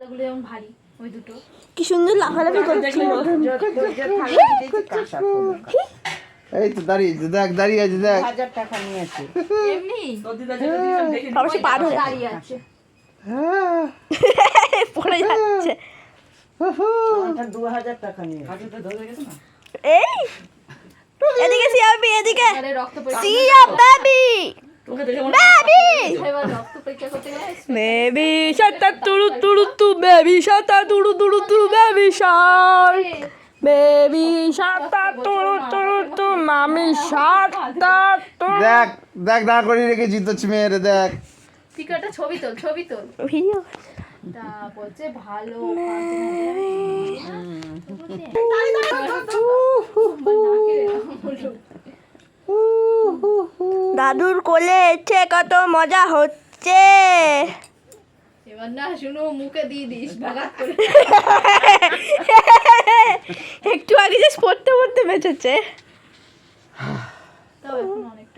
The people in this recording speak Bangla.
ওগুলো যেমন ভারী ওই দুটো কি সুন্দর লাফালাফি করছিল। এই তো দাঁড়িয়ে দেখ, দাঁড়িয়ে আছে দেখ। 1000 টাকা নিয়েছে। এমনি অবশ্য পার হয়ে দাঁড়িয়ে আছে হ্যাঁ পড়ে যাচ্ছে। ওটা 2000 টাকা নিয়েছে। এই এদিকে সিয়াবি, এদিকে আরে রক্ত পরীক্ষা সিয়া বেবি বেবি এবার রক্ত পরীক্ষা করতে গেলে বেবি শাতা তুরু তুরু তু বেবি শাতা তুরু তুরু তু বেবি শার বেবি শাতা তুরু তুরু তু মামি শাতা তুরু। দেখ দেখ, দাঁড় করিয়ে রেখেছি তো মেয়েরে, দেখ। ঠিক একটা ছবি তোল ভিডিও তা বলছে ভালো দাদুর কোলে এসে কত মজা হচ্ছে। এবার না শুনো মুখে দিয়ে দিস বাগাত করে একটু আগে যে পড়তে পড়তে বেঁচেছে। তাও এখন অনেক